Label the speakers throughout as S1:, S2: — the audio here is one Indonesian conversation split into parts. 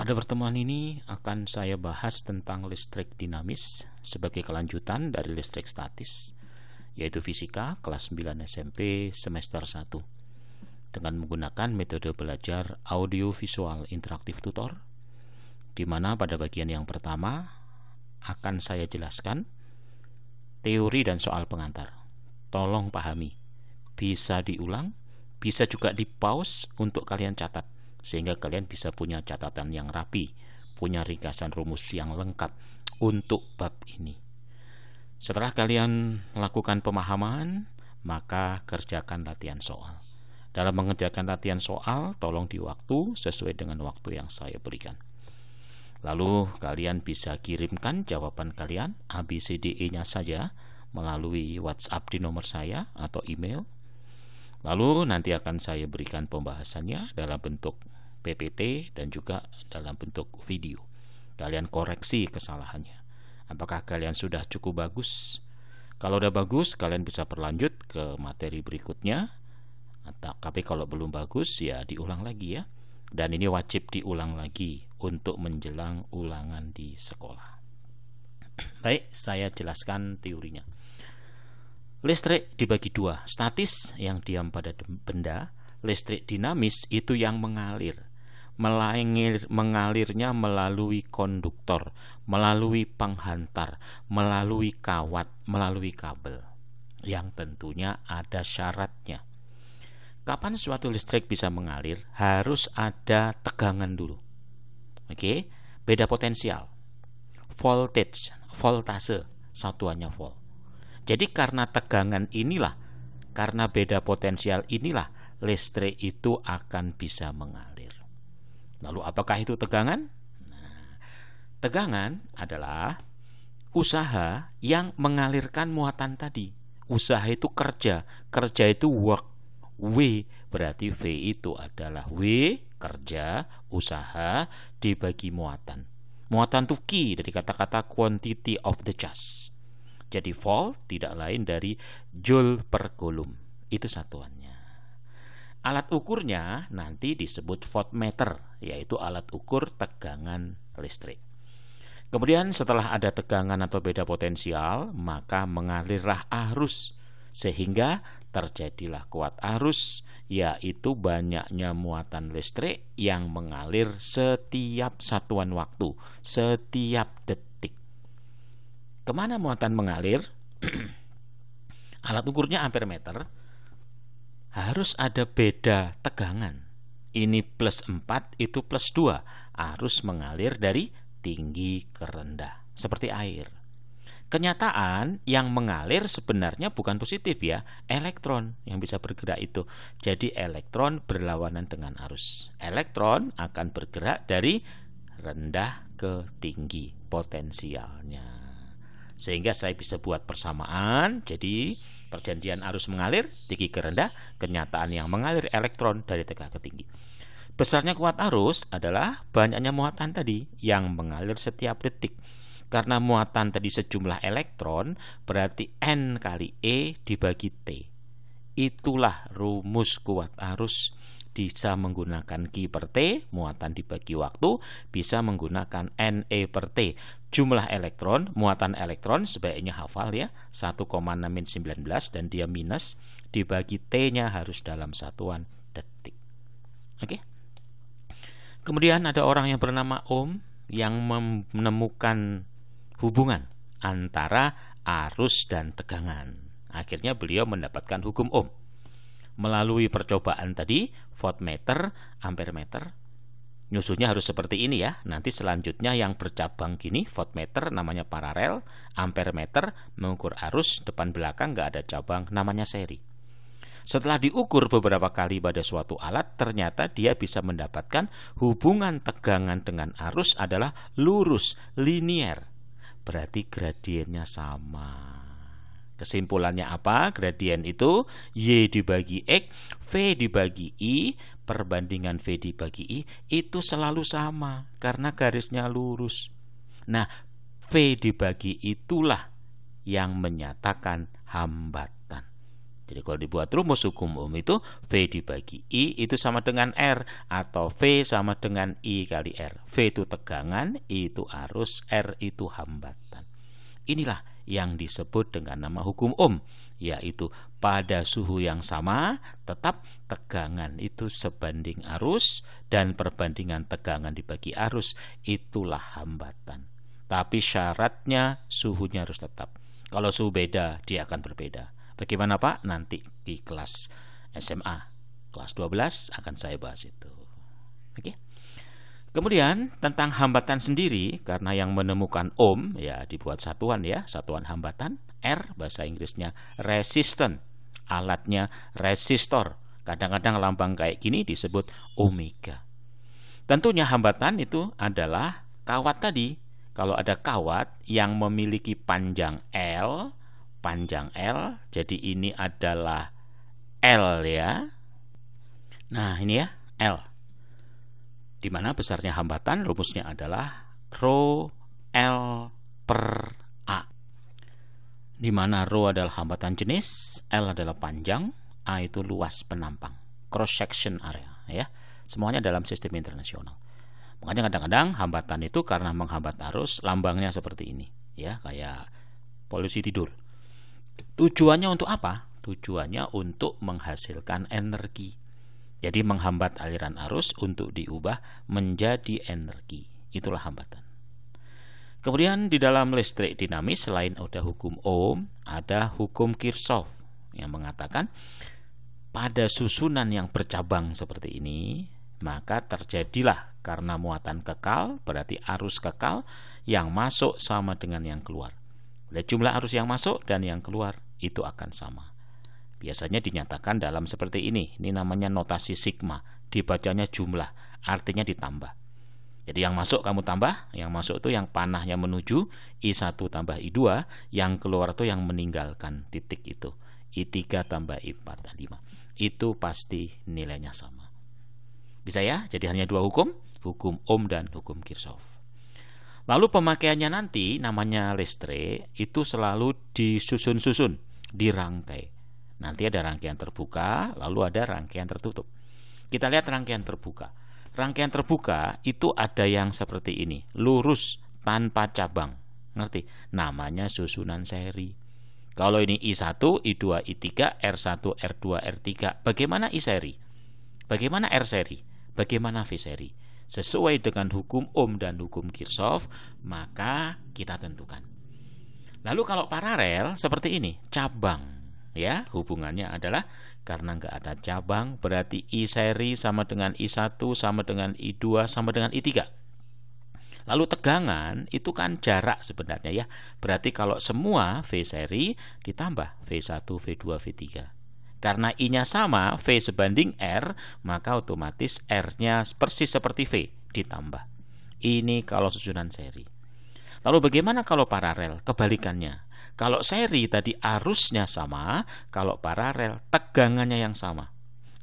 S1: Pada pertemuan ini akan saya bahas tentang listrik dinamis sebagai kelanjutan dari listrik statis, yaitu fisika kelas 9 SMP semester 1 dengan menggunakan metode belajar audiovisual interaktif tutor, di mana pada bagian yang pertama akan saya jelaskan teori dan soal pengantar. Tolong pahami, bisa diulang, bisa juga di pause untuk kalian catat, sehingga kalian bisa punya catatan yang rapi, punya ringkasan rumus yang lengkap untuk bab ini. Setelah kalian lakukan pemahaman, maka kerjakan latihan soal. Dalam mengerjakan latihan soal, tolong di waktu sesuai dengan waktu yang saya berikan. Lalu kalian bisa kirimkan jawaban kalian ABCDE-nya saja melalui WhatsApp di nomor saya atau email. Lalu nanti akan saya berikan pembahasannya dalam bentuk PPT dan juga dalam bentuk video. Kalian koreksi kesalahannya. Apakah kalian sudah cukup bagus? Kalau udah bagus, kalian bisa berlanjut ke materi berikutnya. Tapi kalau belum bagus, ya diulang lagi ya. Dan ini wajib diulang lagi untuk menjelang ulangan di sekolah. Baik, saya jelaskan teorinya. Listrik dibagi dua, statis yang diam pada benda, listrik dinamis itu yang mengalir. Mengalirnya melalui konduktor, melalui penghantar, melalui kawat, melalui kabel, yang tentunya ada syaratnya. Kapan suatu listrik bisa mengalir? Harus ada tegangan dulu. Oke, beda potensial, voltase, satuannya volt. Jadi karena tegangan inilah, karena beda potensial inilah, listrik itu akan bisa mengalir. Lalu apakah itu tegangan? Tegangan adalah usaha yang mengalirkan muatan tadi. Usaha itu kerja itu work. W berarti V itu adalah W, kerja, usaha, dibagi muatan. Muatan itu Q dari kata-kata quantity of the charge. Jadi volt tidak lain dari joule per coulomb. Itu satuannya. Alat ukurnya nanti disebut voltmeter, yaitu alat ukur tegangan listrik. Kemudian setelah ada tegangan atau beda potensial, maka mengalirlah arus, sehingga terjadilah kuat arus, yaitu banyaknya muatan listrik yang mengalir setiap satuan waktu, setiap detik. Kemana muatan mengalir? Alat ukurnya ampermeter. Harus ada beda tegangan. Ini plus 4, itu plus 2. Arus mengalir dari tinggi ke rendah, seperti air. Kenyataan yang mengalir sebenarnya bukan positif ya, elektron yang bisa bergerak itu. Jadi elektron berlawanan dengan arus. Elektron akan bergerak dari rendah ke tinggi potensialnya. Sehingga saya bisa buat persamaan. Jadi perjanjian arus mengalir tinggi ke rendah, kenyataan yang mengalir elektron dari rendah ke tinggi. Besarnya kuat arus adalah banyaknya muatan tadi yang mengalir setiap detik. Karena muatan tadi sejumlah elektron, berarti N kali E dibagi T. Itulah rumus kuat arus. Bisa menggunakan Q per T, muatan dibagi waktu, bisa menggunakan NE per T, jumlah elektron, muatan elektron, sebaiknya hafal ya, 1,619 dan dia minus, dibagi T-nya harus dalam satuan detik. Oke. Kemudian ada orang yang bernama Ohm yang menemukan hubungan antara arus dan tegangan. Akhirnya beliau mendapatkan hukum Ohm. Melalui percobaan tadi, voltmeter, ampermeter, nyusunnya harus seperti ini ya. Nanti selanjutnya yang bercabang gini, voltmeter namanya paralel, ampermeter mengukur arus, depan belakang nggak ada cabang, namanya seri. Setelah diukur beberapa kali pada suatu alat, ternyata dia bisa mendapatkan hubungan tegangan dengan arus adalah lurus, linier. Berarti gradiennya sama. Kesimpulannya apa? Gradien itu Y dibagi X, V dibagi I, perbandingan V dibagi I itu selalu sama karena garisnya lurus. Nah, V dibagi itulah yang menyatakan hambatan. Jadi kalau dibuat rumus hukum Ohm itu V dibagi I itu sama dengan R, atau V sama dengan I kali R. V itu tegangan, I itu arus, R itu hambatan. Inilah yang disebut dengan nama hukum Ohm, yaitu pada suhu yang sama tetap tegangan itu sebanding arus, dan perbandingan tegangan dibagi arus itulah hambatan. Tapi syaratnya suhunya harus tetap. Kalau suhu beda, dia akan berbeda. Bagaimana Pak? Nanti di kelas SMA, kelas 12 akan saya bahas itu. Oke. Kemudian tentang hambatan sendiri, karena yang menemukan Ohm ya dibuat satuan ya, satuan hambatan. R bahasa Inggrisnya resistant, alatnya resistor. Kadang-kadang lambang kayak gini disebut omega. Tentunya hambatan itu adalah kawat tadi. Kalau ada kawat yang memiliki panjang L, jadi ini adalah L ya. Nah ini ya L, di mana besarnya hambatan rumusnya adalah rho L per A, di mana rho adalah hambatan jenis, L adalah panjang, A itu luas penampang, cross section area ya. Semuanya dalam sistem internasional. Makanya kadang-kadang hambatan itu karena menghambat arus, lambangnya seperti ini ya, kayak polusi tidur. Tujuannya untuk apa? Tujuannya untuk menghasilkan energi. Jadi menghambat aliran arus untuk diubah menjadi energi. Itulah hambatan. Kemudian di dalam listrik dinamis selain ada hukum Ohm, ada hukum Kirchhoff yang mengatakan pada susunan yang bercabang seperti ini, maka terjadilah karena muatan kekal, berarti arus kekal yang masuk sama dengan yang keluar. Jumlah arus yang masuk dan yang keluar itu akan sama. Biasanya dinyatakan dalam seperti ini. Ini namanya notasi sigma. Dibacanya jumlah, artinya ditambah. Jadi yang masuk kamu tambah, yang masuk itu yang panahnya menuju, I1 tambah I2, yang keluar itu yang meninggalkan titik itu. I3 tambah I4 dan 5. Itu pasti nilainya sama. Bisa ya? Jadi hanya dua hukum Ohm dan hukum Kirchhoff. Lalu pemakaiannya nanti namanya listrik itu selalu disusun-susun, dirangkai. Nanti ada rangkaian terbuka, lalu ada rangkaian tertutup. Kita lihat rangkaian terbuka. Rangkaian terbuka itu ada yang seperti ini, lurus tanpa cabang. Ngerti? Namanya susunan seri. Kalau ini I1, I2, I3, R1, R2, R3. Bagaimana I seri? Bagaimana R seri? Bagaimana V seri? Sesuai dengan hukum Ohm dan hukum Kirchhoff, maka kita tentukan. Lalu kalau paralel seperti ini, cabang ya, hubungannya adalah karena nggak ada cabang, berarti I seri sama dengan I1 sama dengan I2 sama dengan I3. Lalu tegangan itu kan jarak sebenarnya ya. Berarti kalau semua V seri ditambah V1, V2, V3. Karena I-nya sama, V sebanding R, maka otomatis R-nya persis seperti V, ditambah. Ini kalau susunan seri. Lalu bagaimana kalau paralel? Kebalikannya. Kalau seri tadi arusnya sama, kalau paralel tegangannya yang sama.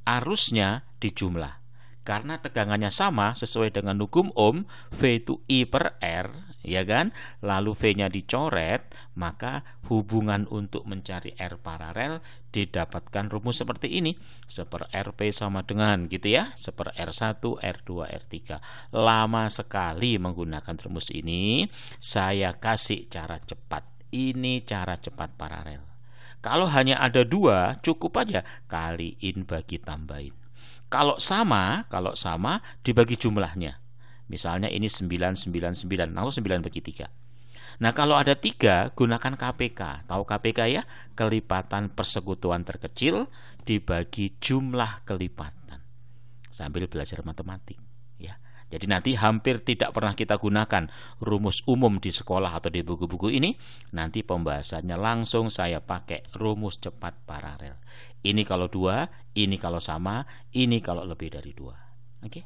S1: Arusnya dijumlah. Karena tegangannya sama sesuai dengan hukum Ohm, V itu I per R, ya kan? Lalu V-nya dicoret, maka hubungan untuk mencari R paralel didapatkan rumus seperti ini. Seper RP sama dengan gitu ya, seper R1, R2, R3. Lama sekali menggunakan rumus ini, saya kasih cara cepat. Ini cara cepat paralel. Kalau hanya ada dua, cukup aja kaliin bagi tambahin. Kalau sama dibagi jumlahnya. Misalnya ini 999, langsung 9 bagi 3. Nah kalau ada 3, gunakan KPK. Tahu KPK ya? Kelipatan persekutuan terkecil dibagi jumlah kelipatan. Sambil belajar matematik ya. Jadi nanti hampir tidak pernah kita gunakan rumus umum di sekolah atau di buku-buku ini. Nanti pembahasannya langsung saya pakai rumus cepat paralel. Ini kalau 2, ini kalau sama, ini kalau lebih dari 2. Oke?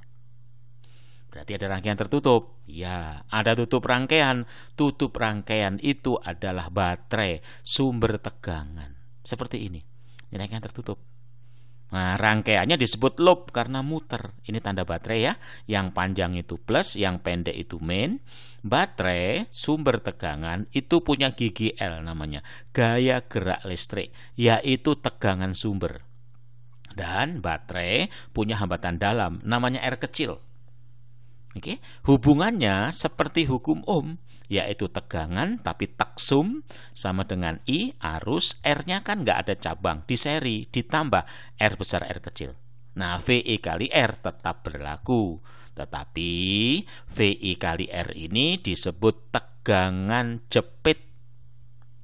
S1: Berarti ada rangkaian tertutup. Ya, ada tutup rangkaian. Tutup rangkaian itu adalah baterai, sumber tegangan. Seperti ini. Ini rangkaian tertutup. Nah, rangkaiannya disebut loop karena muter. Ini tanda baterai ya. Yang panjang itu plus, yang pendek itu min. Baterai sumber tegangan itu punya gigi L namanya, gaya gerak listrik, yaitu tegangan sumber. Dan baterai punya hambatan dalam namanya R kecil. Oke, hubungannya seperti hukum Ohm, yaitu tegangan tapi taksum sama dengan I arus, R-nya kan nggak ada cabang, di seri ditambah R besar R kecil. Nah, VI kali R tetap berlaku, tetapi VI kali R ini disebut tegangan jepit.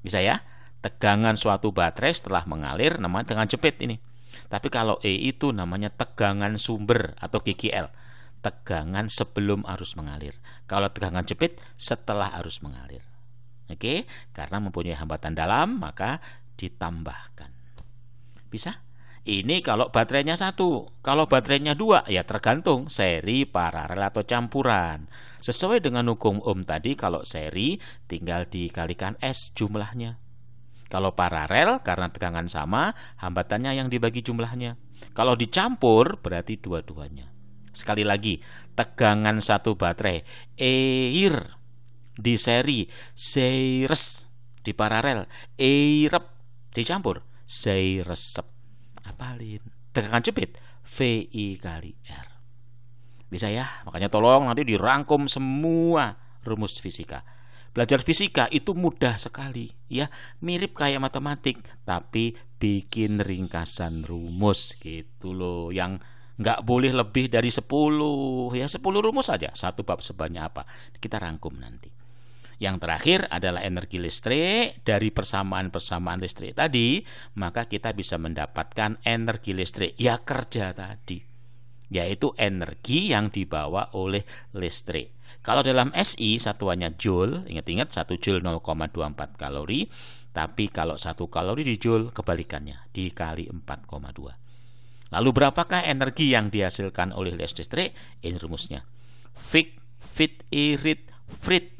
S1: Bisa ya? Tegangan suatu baterai setelah mengalir namanya tegangan jepit ini. Tapi kalau E itu namanya tegangan sumber atau GGL, tegangan sebelum arus mengalir. Kalau tegangan jepit setelah arus mengalir. Oke, karena mempunyai hambatan dalam maka ditambahkan. Bisa? Ini kalau baterainya 1. Kalau baterainya 2 ya tergantung seri, paralel atau campuran. Sesuai dengan hukum Ohm tadi, kalau seri tinggal dikalikan S jumlahnya. Kalau paralel karena tegangan sama, hambatannya yang dibagi jumlahnya. Kalau dicampur berarti dua-duanya. Sekali lagi, tegangan satu baterai air di seri, seires di paralel, airep dicampur, seiresep. Apalin? Tegangan jepit VI kali R. Bisa ya? Makanya tolong nanti dirangkum semua rumus fisika. Belajar fisika itu mudah sekali ya, mirip kayak matematik tapi bikin ringkasan rumus gitu loh, yang nggak boleh lebih dari 10 ya, 10 rumus saja, satu bab sebanyak apa kita rangkum nanti. Yang terakhir adalah energi listrik. Dari persamaan-persamaan listrik tadi maka kita bisa mendapatkan energi listrik ya, kerja tadi, yaitu energi yang dibawa oleh listrik. Kalau dalam SI satuannya joule, ingat-ingat 1 joule 0,24 kalori, tapi kalau 1 kalori di joule kebalikannya, dikali 4,2. Lalu berapakah energi yang dihasilkan oleh listrik? Ini rumusnya. Fik, fit, irit, frit.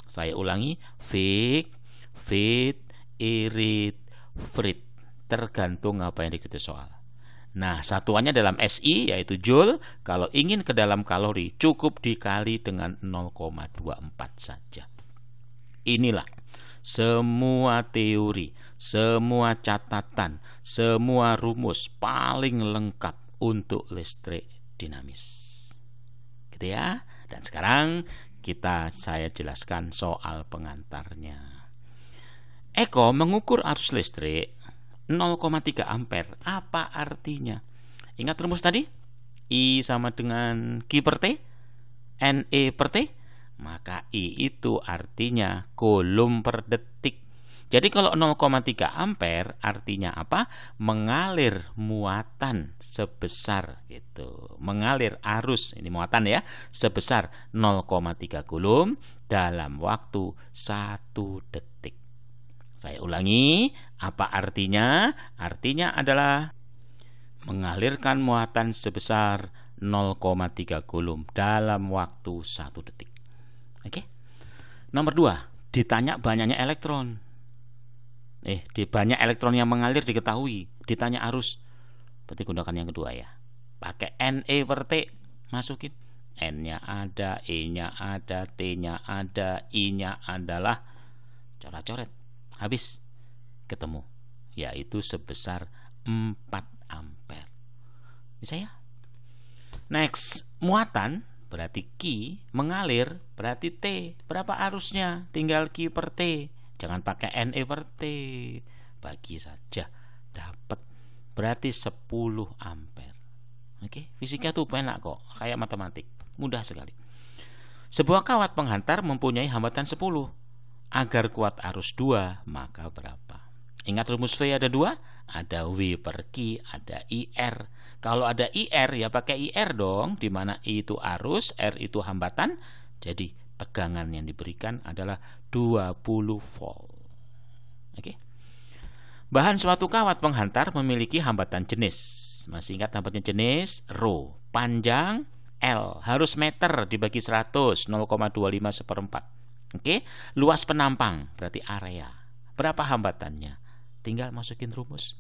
S1: Saya ulangi, fik, fit, irit, frit. Tergantung apa yang dikutip soal. Nah, satuannya dalam SI yaitu joule. Kalau ingin ke dalam kalori cukup dikali dengan 0,24 saja. Inilah semua teori, semua catatan, semua rumus paling lengkap untuk listrik dinamis. Gitu ya. Dan sekarang saya jelaskan soal pengantarnya. Eko mengukur arus listrik 0,3 ampere. Apa artinya? Ingat rumus tadi? I sama dengan Q per T, NE per T. Maka I itu artinya kulum per detik. Jadi kalau 0,3 ampere artinya apa? Mengalir muatan sebesar gitu. Mengalir arus, ini muatan ya, sebesar 0,3 kulum dalam waktu 1 detik. Saya ulangi, apa artinya? Artinya adalah mengalirkan muatan sebesar 0,3 kulum dalam waktu 1 detik. Oke. Nomor 2, ditanya banyaknya elektron. Di banyak elektron yang mengalir diketahui. Ditanya arus. Berarti gunakan yang kedua ya. Pakai NE per T, masukin. N-nya ada, E-nya ada, T-nya ada, I-nya adalah coret-coret. Habis ketemu, yaitu sebesar 4 ampere. Bisa ya? Next, muatan berarti Q, mengalir berarti T. Berapa arusnya? Tinggal Q per T. Jangan pakai NE per T. Bagi saja, dapat. Berarti 10 ampere. Oke, fisika tuh enak kok, kayak matematik. Mudah sekali. Sebuah kawat penghantar mempunyai hambatan 10. Agar kuat arus 2, maka berapa? Ingat rumus V ada 2? Ada W per Q, ada IR. Kalau ada IR ya pakai IR dong, di mana I itu arus, R itu hambatan. Jadi tegangan yang diberikan adalah 20 volt. Oke. Bahan suatu kawat penghantar memiliki hambatan jenis. Masih ingat hambatan jenis? Rho. Panjang L, harus meter dibagi 100, 0,25/4. Oke, luas penampang berarti area. Berapa hambatannya? Tinggal masukin rumus.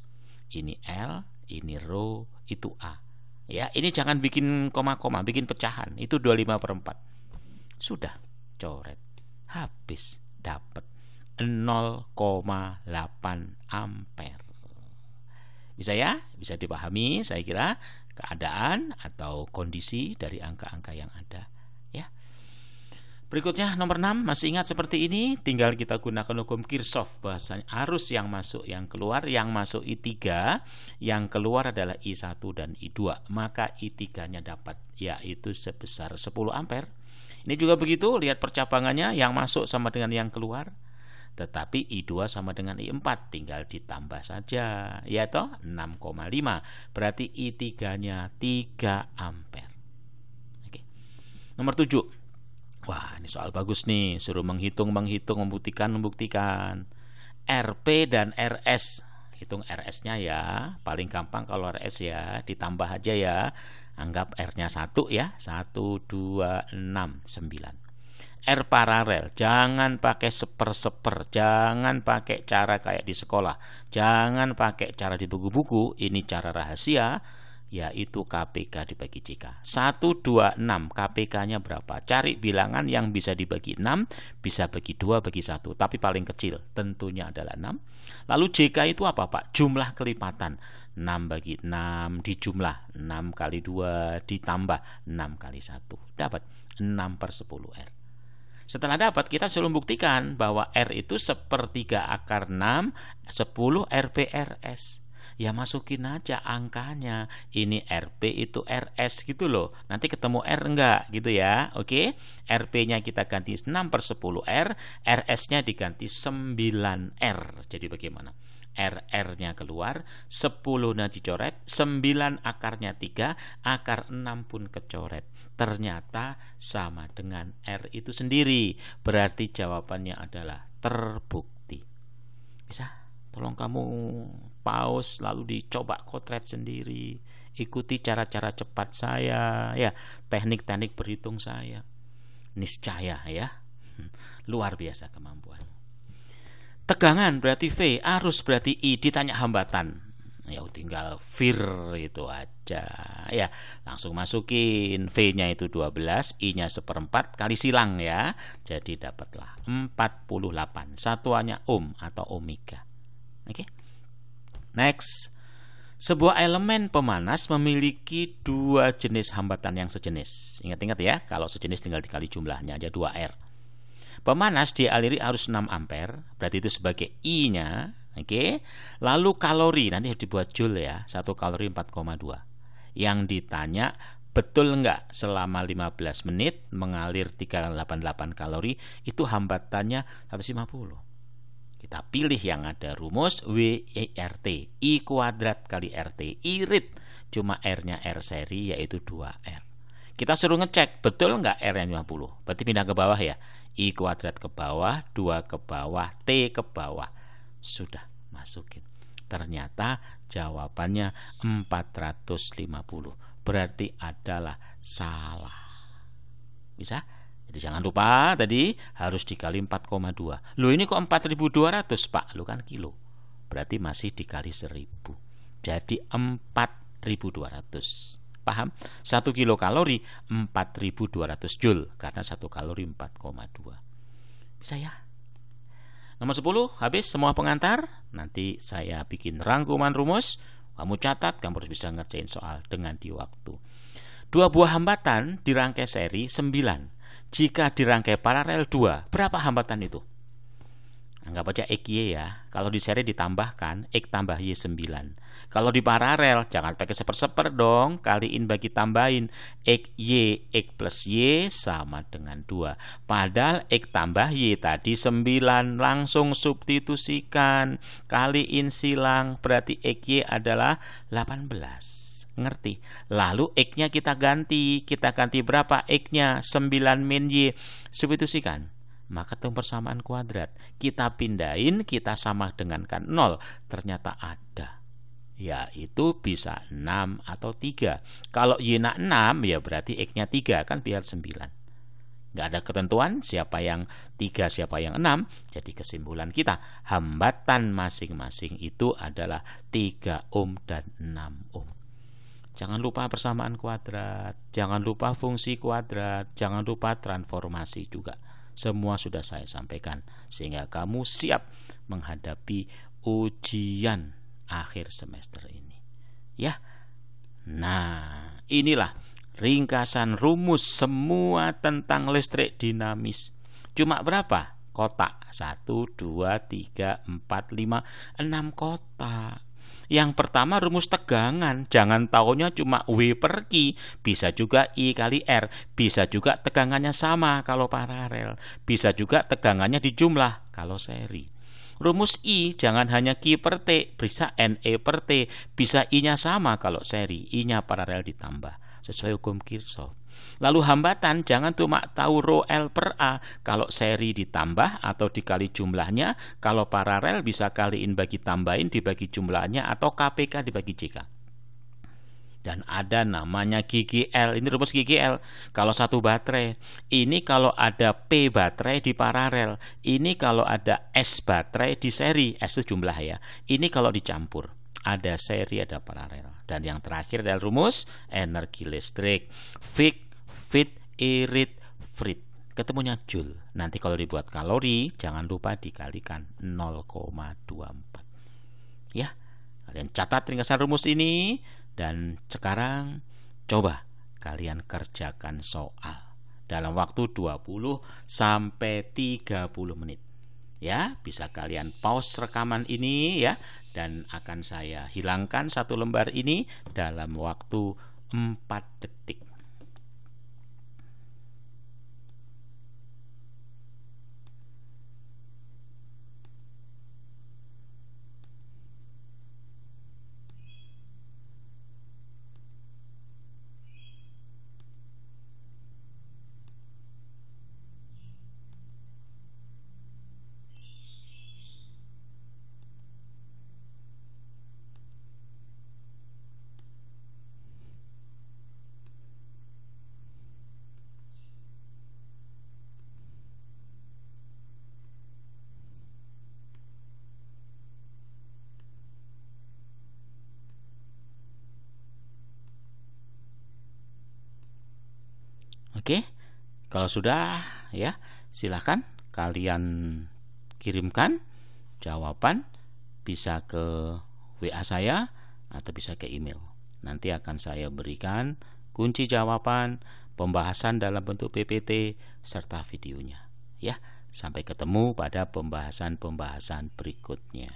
S1: Ini L ini rho, itu A. Ya, ini jangan bikin koma-koma, bikin pecahan. Itu 25/4. Sudah, coret. Habis, dapat 0,8 ampere. Bisa ya? Bisa dipahami saya kira keadaan atau kondisi dari angka-angka yang ada, ya. Berikutnya nomor 6, masih ingat seperti ini, tinggal kita gunakan hukum Kirchhoff, bahasanya arus yang masuk yang keluar, yang masuk I3, yang keluar adalah I1 dan I2, maka I3-nya dapat yaitu sebesar 10 ampere. Ini juga begitu, lihat percabangannya, yang masuk sama dengan yang keluar. Tetapi I2 sama dengan I4, tinggal ditambah saja, ya toh 6,5, berarti I3-nya 3 ampere. Oke. Nomor 7. Wah, ini soal bagus nih, suruh menghitung, membuktikan. RP dan RS. Hitung RS-nya ya, paling gampang kalau RS ya, ditambah aja ya. Anggap R-nya 1 ya, 1, 2, 6, 9. R paralel, jangan pakai seper-seper, jangan pakai cara kayak di sekolah, jangan pakai cara di buku-buku, ini cara rahasia, yaitu KPK dibagi JK. 1, 2, 6, KPK-nya berapa? Cari bilangan yang bisa dibagi 6, bisa bagi 2, bagi 1, tapi paling kecil tentunya adalah 6. Lalu JK itu apa Pak? Jumlah kelipatan, 6 bagi 6 dijumlah, 6 kali 2 ditambah 6 kali 1, dapat 6/10 R. Setelah dapat, kita suruh buktikan bahwa R itu 1/3 akar 6, 10 RPRS. Ya masukin aja angkanya. Ini RP itu RS gitu loh. Nanti ketemu R enggak gitu ya. Oke. RP-nya kita ganti 6/10 R, RS-nya diganti 9R. Jadi bagaimana? RR-nya keluar, 10-nya dicoret, 9 akarnya 3, akar 6 pun kecoret. Ternyata sama dengan R itu sendiri. Berarti jawabannya adalah terbukti. Bisa? Tolong kamu pause lalu dicoba kotret sendiri. Ikuti cara-cara cepat saya, ya, teknik-teknik berhitung saya. Niscaya ya. Luar biasa kemampuan. Tegangan berarti V, arus berarti I, ditanya hambatan. Ya tinggal vir itu aja. Ya, langsung masukin V-nya itu 12, I-nya 1/4 kali silang ya. Jadi dapatlah 48. Satuannya ohm atau omega. Oke. Next. Sebuah elemen pemanas memiliki 2 jenis hambatan yang sejenis. Ingat-ingat ya, kalau sejenis tinggal dikali jumlahnya aja 2R. Pemanas dialiri arus 6 ampere, berarti itu sebagai I-nya, oke. Lalu kalori, nanti harus dibuat joule ya, 1 kalori 4,2. Yang ditanya, betul enggak selama 15 menit mengalir 388 kalori, itu hambatannya 150. Kita pilih yang ada rumus WIRT, I kuadrat kali RT, irit, cuma R-nya R seri yaitu 2R. Kita suruh ngecek, betul enggak R-nya 50? Berarti pindah ke bawah ya. I kuadrat ke bawah, 2 ke bawah, T ke bawah. Sudah masukin. Ternyata jawabannya 450. Berarti adalah salah. Bisa? Jadi jangan lupa tadi harus dikali 4,2. Loh ini kok 4.200 Pak? Loh kan kilo. Berarti masih dikali 1.000. Jadi 4.200. Paham? 1 kilokalori 4.200 joule karena 1 kalori 4,2. Bisa ya? Nomor 10 habis semua pengantar. Nanti saya bikin rangkuman rumus. Kamu catat, kamu harus bisa ngerjain soal dengan di waktu. 2 buah hambatan dirangkai seri 9. Jika dirangkai paralel 2, berapa hambatan itu? Anggap aja X Y ya. Kalau di seri ditambahkan X tambah Y 9. Kalau di paralel jangan pakai seper-seper dong, kaliin bagi tambahin. X plus Y sama dengan 2. Padahal X tambah Y tadi 9, langsung substitusikan, kaliin silang, berarti X Y adalah 18. Ngerti? Lalu X-nya kita ganti berapa? X-nya 9 min Y, substitusikan. Maka ketemu persamaan kuadrat. Kita pindahin, kita sama dengankan 0. Ternyata ada. Yaitu bisa 6 atau 3. Kalau Y-nya 6, ya berarti X-nya 3, kan biar 9. Nggak ada ketentuan siapa yang 3, siapa yang 6. Jadi kesimpulan kita, hambatan masing-masing itu adalah 3 ohm dan 6 ohm. Jangan lupa persamaan kuadrat, jangan lupa fungsi kuadrat, jangan lupa transformasi juga. Semua sudah saya sampaikan sehingga kamu siap menghadapi ujian akhir semester ini. Ya. Nah, inilah ringkasan rumus semua tentang listrik dinamis. Cuma berapa? Kotak 1, 2, 3, 4, 5, 6 kotak. Yang pertama rumus tegangan. Jangan taunya cuma W per Q. Bisa juga I kali R. Bisa juga tegangannya sama kalau paralel. Bisa juga tegangannya dijumlah kalau seri. Rumus I jangan hanya Q per T, bisa NE per T, bisa I-nya sama kalau seri, I-nya paralel ditambah sesuai hukum Kirchhoff. Lalu hambatan jangan cuma tahu rho L per A, kalau seri ditambah atau dikali jumlahnya, kalau paralel bisa kaliin bagi tambahin dibagi jumlahnya atau KPK dibagi JK. Dan ada namanya GGL. Ini rumus GGL. Kalau satu baterai, ini kalau ada P baterai di paralel, ini kalau ada S baterai di seri. S itu jumlah ya. Ini kalau dicampur, ada seri, ada paralel. Dan yang terakhir adalah rumus energi listrik. Fick, Fit, Irit, Frit. Ketemunya Joule. Nanti kalau dibuat kalori, jangan lupa dikalikan 0,24. Ya, kalian catat ringkasan rumus ini. Dan sekarang coba kalian kerjakan soal dalam waktu 20 sampai 30 menit. Ya, bisa kalian pause rekaman ini ya, dan akan saya hilangkan satu lembar ini dalam waktu 4 detik. Oke, kalau sudah ya, silahkan kalian kirimkan jawaban, bisa ke WA saya atau bisa ke email. Nanti akan saya berikan kunci jawaban, pembahasan dalam bentuk PPT serta videonya. Ya, sampai ketemu pada pembahasan-pembahasan berikutnya.